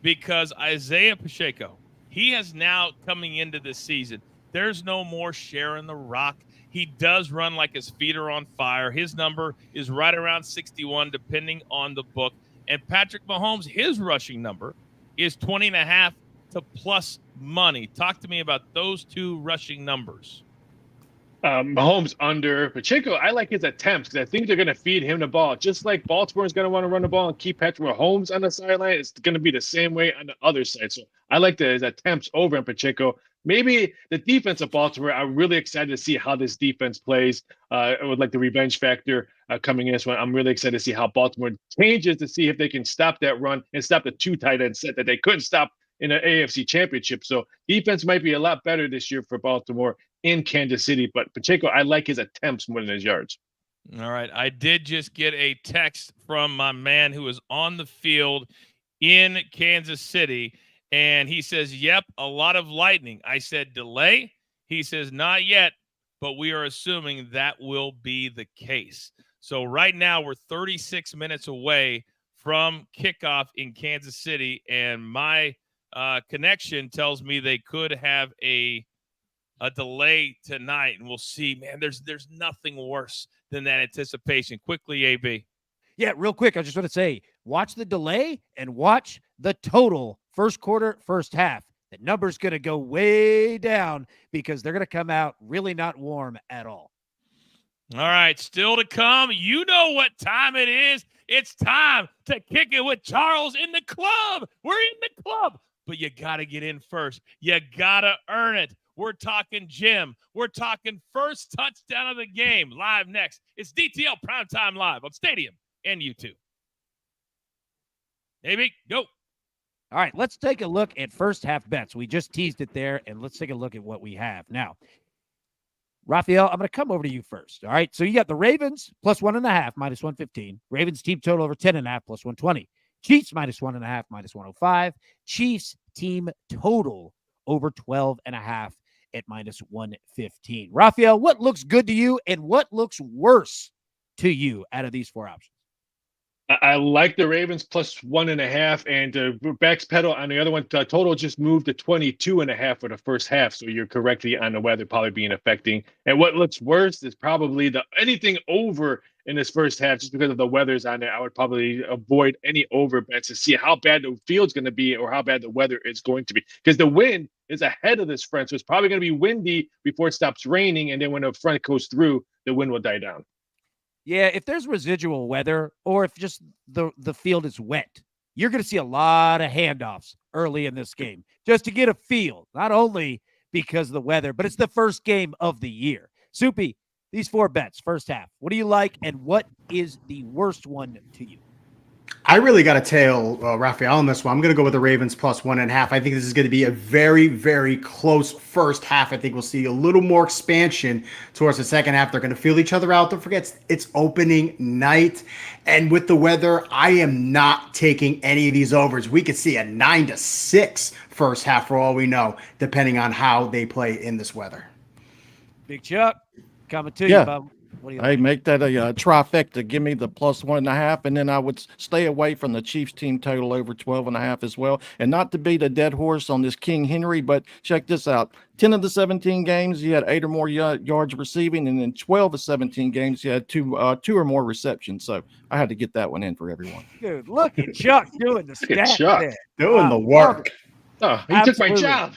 because Isaiah Pacheco, he has now coming into this season. There's no more sharing the rock. He does run like his feet are on fire. His number is right around 61, depending on the book. And Patrick Mahomes, his rushing number is 20.5 to plus money. Talk to me about those 2 rushing numbers. Mahomes under Pacheco. I like his attempts because I think they're going to feed him the ball. Just like Baltimore is going to want to run the ball and keep Patrick Mahomes on the sideline, it's going to be the same way on the other side. So I like his attempts over in Pacheco. Maybe the defense of Baltimore, I'm really excited to see how this defense plays. I would like the revenge factor coming in this one. I'm really excited to see how Baltimore changes to see if they can stop that run and stop the 2 tight end set that they couldn't stop in an AFC championship. So defense might be a lot better this year for Baltimore in Kansas City, but Pacheco, I like his attempts more than his yards. All right. I did just get a text from my man who is on the field in Kansas City, and he says, yep, a lot of lightning. I said, delay? He says, not yet, but we are assuming that will be the case. So right now we're 36 minutes away from kickoff in Kansas City, and my connection tells me they could have a delay tonight, and we'll see. Man, there's nothing worse than that anticipation. Quickly, AB. Yeah, real quick, I just want to say, watch the delay and watch the total first quarter, first half. The number's going to go way down because they're going to come out really not warm at all. All right, still to come. You know what time it is. It's time to kick it with Charles in the club. We're in the club. but you got to get in first. You got to earn it. We're talking Jim. We're talking first touchdown of the game. Live next. It's DTL Primetime Live on Stadium and YouTube. AB, go. All right, let's take a look at first half bets. We just teased it there, and let's take a look at what we have. Now, Raphael, I'm going to come over to you first. All right, so you got the Ravens plus 1.5, minus 115. Ravens team total over 10.5, plus 120. Chiefs minus 1.5, minus 105. Chiefs team total over 12.5 at minus 115. Raphael, what looks good to you and what looks worse to you out of these four options? I like the Ravens plus 1.5, and backpedal on the other one. Total just moved to 22.5 for the first half. So you're correctly on the weather probably being affecting. And what looks worse is probably anything over in this first half, just because of the weather's on there. I would probably avoid any over bets to see how bad the field's going to be or how bad the weather is going to be, because the wind is ahead of this front. So it's probably going to be windy before it stops raining. And then when the front goes through, the wind will die down. Yeah, if there's residual weather or if just the field is wet, you're going to see a lot of handoffs early in this game just to get a feel, not only because of the weather, but it's the first game of the year. Soupy, these four bets, first half, what do you like and what is the worst one to you? I really got to tail Raphael on this one. I'm going to go with the Ravens plus 1.5. I think this is going to be a very, very close first half. I think we'll see a little more expansion towards the second half. They're going to feel each other out. Don't forget, it's opening night. And with the weather, I am not taking any of these overs. We could see a 9-6 first half for all we know, depending on how they play in this weather. Big Chuck, coming to you, Bob. What do you like? Make that a trifecta. Give me the plus 1.5, and then I would stay away from the Chiefs team total over 12.5 as well. And not to beat a dead horse on this King Henry, but check this out. 10 of the 17 games, you had 8 or more yards receiving, and in 12 of 17 games, you had two or more receptions. So I had to get that one in for everyone. Dude, look at Chuck doing the stats Chuck there. Doing the work. Oh, he took my job.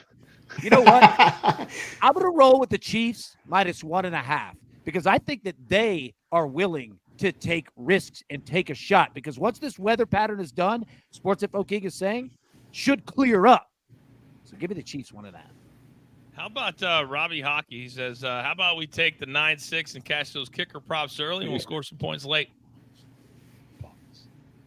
You know what? I'm going to roll with the Chiefs minus 1.5. Because I think that they are willing to take risks and take a shot. Because once this weather pattern is done, Sports Info King is saying, should clear up. So give me the Chiefs 1.5. How about Robbie Hockey? He says, how about we take the 9-6 and cash those kicker props early and we'll score some points late.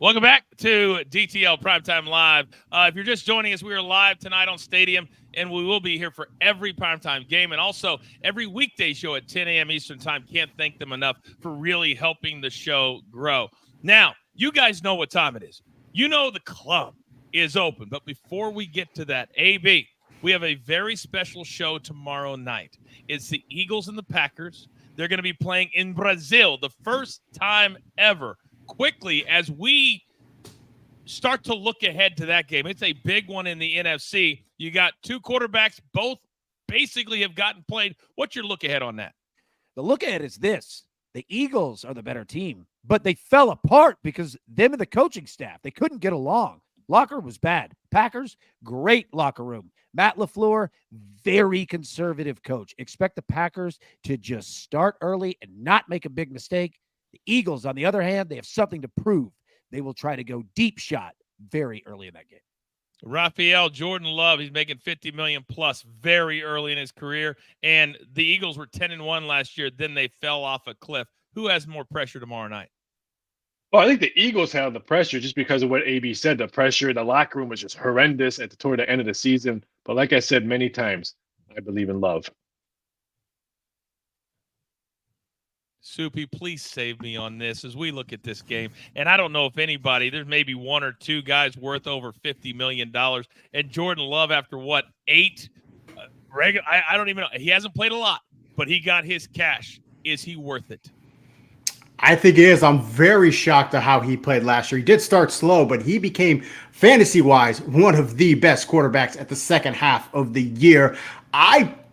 Welcome back to DTL Primetime Live. If you're just joining us, we are live tonight on Stadium, and we will be here for every primetime game and also every weekday show at 10 a.m. Eastern Time. Can't thank them enough for really helping the show grow. Now, you guys know what time it is. You know the club is open, but before we get to that, AB, we have a very special show tomorrow night. It's the Eagles and the Packers. They're going to be playing in Brazil, the first time ever. Quickly, as we start to look ahead to that game, it's a big one in the NFC. You got two quarterbacks, both basically have gotten played. What's your look ahead on that? The look ahead is this. The Eagles are the better team, but they fell apart because them and the coaching staff, they couldn't get along. Locker room was bad. Packers, great locker room. Matt LaFleur, very conservative coach. Expect the Packers to just start early and not make a big mistake. The Eagles, on the other hand, they have something to prove. They will try to go deep shot very early in that game. Raphael, Jordan Love, he's making $50 million plus very early in his career. And the Eagles were 10-1 last year. Then they fell off a cliff. Who has more pressure tomorrow night? Well, I think the Eagles have the pressure just because of what AB said. The pressure, the locker room was just horrendous toward the end of the season. But like I said many times, I believe in love. Soupy, please save me on this as we look at this game. And I don't know if anybody, there's maybe one or two guys worth over $50 million. And Jordan Love, after what, 8 regular, I don't even know. He hasn't played a lot, but he got his cash. Is he worth it? I think he is. I'm very shocked at how he played last year. He did start slow, but he became, fantasy-wise, one of the best quarterbacks at the second half of the year.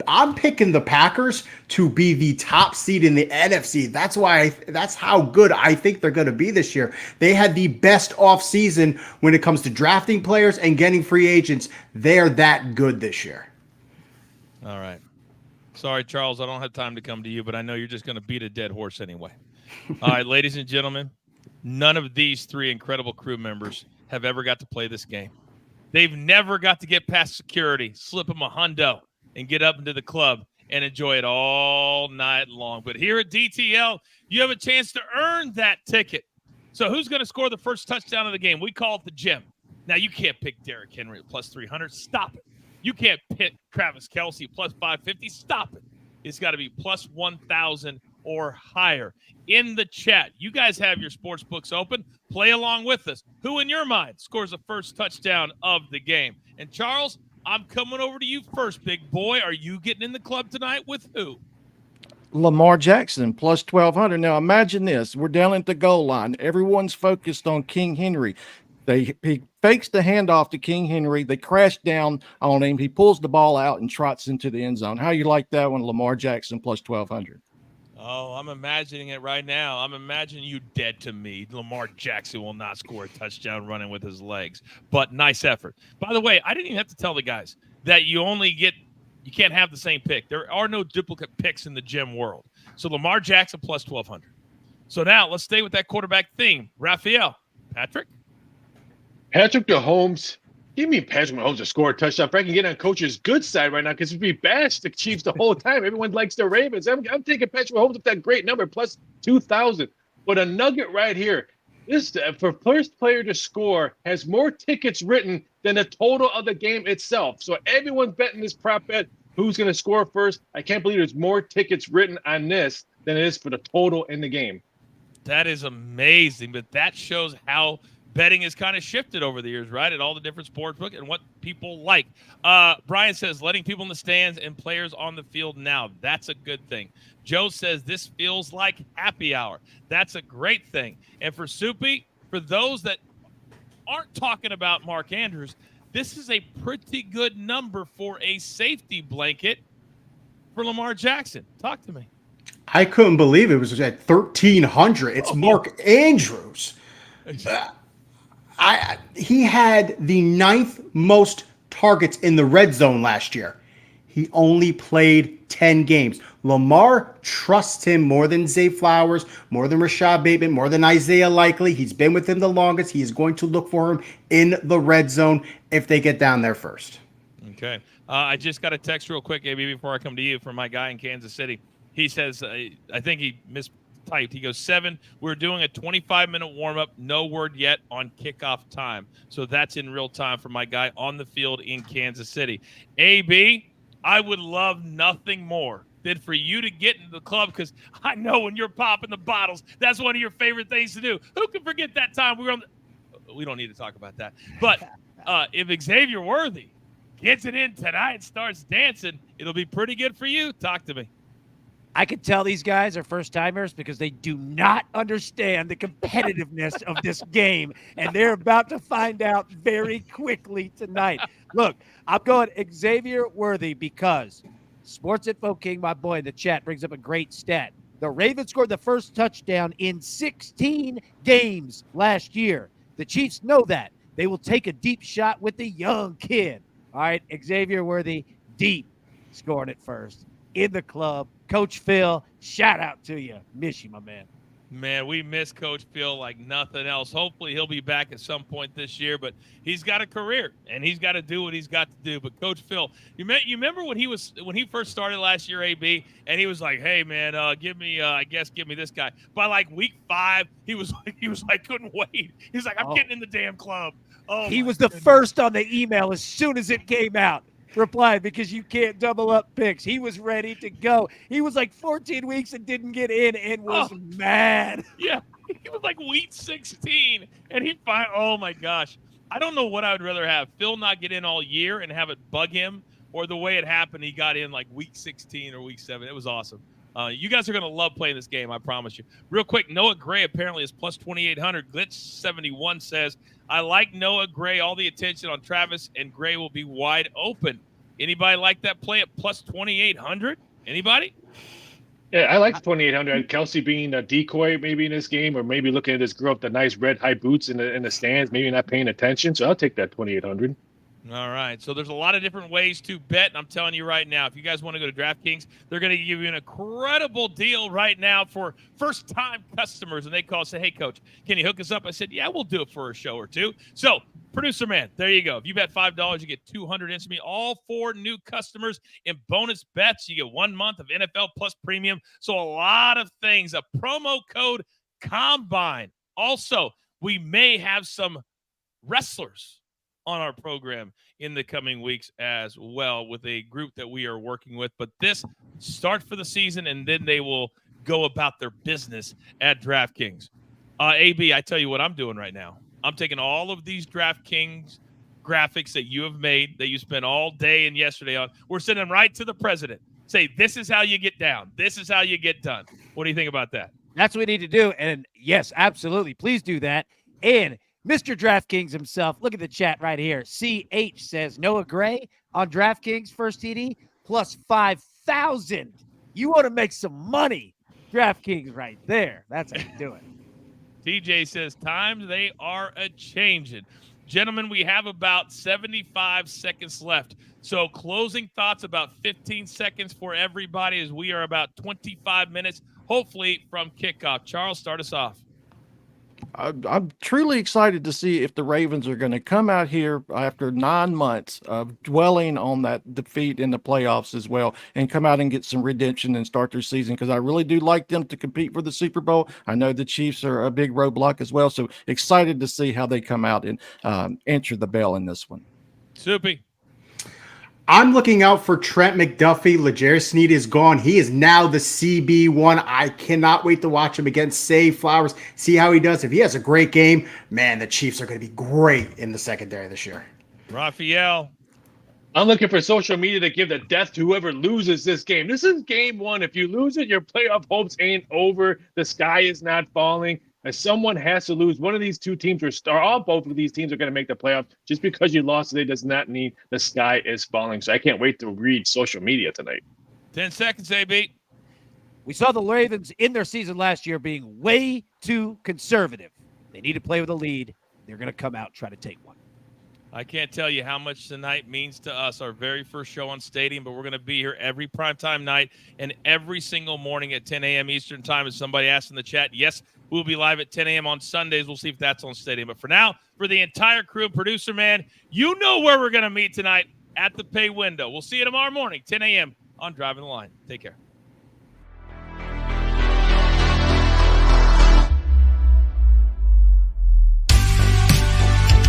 I'm picking the Packers to be the top seed in the NFC. That's how good I think they're going to be this year. They had the best offseason when it comes to drafting players and getting free agents. They're that good this year. All right. Sorry, Charles, I don't have time to come to you, but I know you're just going to beat a dead horse anyway. All right, ladies and gentlemen, none of these three incredible crew members have ever got to play this game. They've never got to get past security, slip them a hundo, and get up into the club and enjoy it all night long. But here at DTL, you have a chance to earn that ticket. So who's going to score the first touchdown of the game? We call it the gym. Now, you can't pick Derrick Henry at plus 300. Stop it. You can't pick Travis Kelce plus 550. Stop it. It's got to be plus 1,000 or higher. In the chat, you guys have your sports books open. Play along with us. Who, in your mind, scores the first touchdown of the game? And, Charles, I'm coming over to you first, big boy. Are you getting in the club tonight with who? Lamar Jackson plus 1,200. Now imagine this: we're down at the goal line. Everyone's focused on King Henry. He fakes the handoff to King Henry. They crash down on him. He pulls the ball out and trots into the end zone. How you like that one, Lamar Jackson plus 1,200? Oh, I'm imagining it right now. I'm imagining you dead to me. Lamar Jackson will not score a touchdown running with his legs. But nice effort. By the way, I didn't even have to tell the guys that you can't have the same pick. There are no duplicate picks in the gym world. So Lamar Jackson plus 1,200. So now let's stay with that quarterback theme. Raphael, Patrick Mahomes. Give me Patrick Mahomes to score a touchdown. If I can get on Coach's good side right now, because we bashed the Chiefs the whole time. Everyone likes the Ravens. I'm taking Patrick Mahomes with that great number, plus 2,000. But a nugget right here. This, for first player to score, has more tickets written than the total of the game itself. So everyone's betting this prop bet. Who's going to score first? I can't believe there's more tickets written on this than it is for the total in the game. That is amazing, but that shows how betting has kind of shifted over the years, right? At all the different sports books and what people like. Brian says, letting people in the stands and players on the field now. That's a good thing. Joe says, this feels like happy hour. That's a great thing. And for Soupy, for those that aren't talking about Mark Andrews, this is a pretty good number for a safety blanket for Lamar Jackson. Talk to me. I couldn't believe it was at 1,300. It's Mark Andrews. He had the 9th most targets in the red zone last year. He only played 10 games. Lamar trusts him more than Zay Flowers, more than Rashad Bateman, more than Isaiah Likely. He's been with him the longest. He is going to look for him in the red zone if they get down there first. Okay. I just got a text real quick, AB, before I come to you from my guy in Kansas City. He says, I think he mistyped. He goes, 7, we're doing a 25-minute warm-up. No word yet on kickoff time. So that's in real time for my guy on the field in Kansas City. AB, I would love nothing more than for you to get into the club, because I know when you're popping the bottles, that's one of your favorite things to do. Who can forget that time we were on we don't need to talk about that. But if Xavier Worthy gets it in tonight and starts dancing, it'll be pretty good for you. Talk to me. I can tell these guys are first-timers because they do not understand the competitiveness of this game, and they're about to find out very quickly tonight. Look, I'm going Xavier Worthy because Sports Info King, my boy in the chat, brings up a great stat. The Ravens scored the first touchdown in 16 games last year. The Chiefs know that. They will take a deep shot with the young kid. All right, Xavier Worthy, deep, scoring it first. In the club. Coach Phil, shout out to you. Miss you, my man. Man, we miss Coach Phil like nothing else. Hopefully he'll be back at some point this year, but he's got a career and he's got to do what he's got to do. But Coach Phil, you remember when he first started last year, AB, and he was like, "Hey man, give me this guy." By like week 5, he was like couldn't wait. He's like, "I'm getting in the damn club." Oh, he was the first on the email as soon as it came out. Replied, because you can't double up picks. He was ready to go. He was like 14 weeks and didn't get in and was mad. Yeah, he was like week 16, and he oh my gosh. I don't know what I would rather have, Phil not get in all year and have it bug him, or the way it happened, he got in like week 16 or week 7. It was awesome. You guys are going to love playing this game, I promise you. Real quick, Noah Gray apparently is plus 2,800. Glitch71 says, I like Noah Gray. All the attention on Travis, and Gray will be wide open. Anybody like that play at plus 2,800? Anybody? Yeah, I like the 2,800. Kelce being a decoy maybe in this game, or maybe looking at this girl with the nice red high boots in the stands, maybe not paying attention. So I'll take that 2,800. All right. So there's a lot of different ways to bet. And I'm telling you right now, if you guys want to go to DraftKings, they're going to give you an incredible deal right now for first-time customers. And they call and say, hey, Coach, can you hook us up? I said, yeah, we'll do it for a show or two. So Producer man, there you go. If you bet $5, you get $200 instantly. All 4 new customers in bonus bets. You get 1 month of NFL Plus Premium. So a lot of things. A promo code Combine. Also, we may have some wrestlers on our program in the coming weeks as well with a group that we are working with. But this start for the season, and then they will go about their business at DraftKings. AB, I tell you what I'm doing right now. I'm taking all of these DraftKings graphics that you have made, that you spent all day and yesterday on. We're sending them right to the president. Say, this is how you get down. This is how you get done. What do you think about that? That's what we need to do. And yes, absolutely. Please do that. And Mr. DraftKings himself, look at the chat right here. CH says Noah Gray on DraftKings first TD plus 5,000. You want to make some money. DraftKings right there. That's how you do it. TJ says, times they are a-changing. Gentlemen, we have about 75 seconds left. So closing thoughts, about 15 seconds for everybody, as we are about 25 minutes, hopefully, from kickoff. Charles, start us off. I'm truly excited to see if the Ravens are going to come out here after 9 months of dwelling on that defeat in the playoffs as well and come out and get some redemption and start their season, because I really do like them to compete for the Super Bowl. I know the Chiefs are a big roadblock as well, so excited to see how they come out and answer the bell in this one. Soupy. I'm looking out for Trent McDuffie. L'Jarius Sneed is gone. He is now the CB1. I cannot wait to watch him against Say Flowers, see how he does. If he has a great game, man, the Chiefs are going to be great in the secondary this year. Raphael. I'm looking for social media to give the death to whoever loses this game. This is game 1. If you lose it, your playoff hopes ain't over. The sky is not falling. As someone has to lose. One of these two teams both of these teams are going to make the playoffs. Just because you lost today does not mean the sky is falling. So I can't wait to read social media tonight. 10 seconds, AB. We saw the Ravens in their season last year being way too conservative. They need to play with a lead. They're going to come out and try to take one. I can't tell you how much tonight means to us, our very first show on Stadium, but we're going to be here every primetime night and every single morning at 10 a.m. Eastern time. As somebody asked in the chat, yes, we'll be live at 10 a.m. on Sundays. We'll see if that's on Stadium. But for now, for the entire crew, producer man, you know where we're going to meet tonight, at the pay window. We'll see you tomorrow morning, 10 a.m. on Driving the Line. Take care.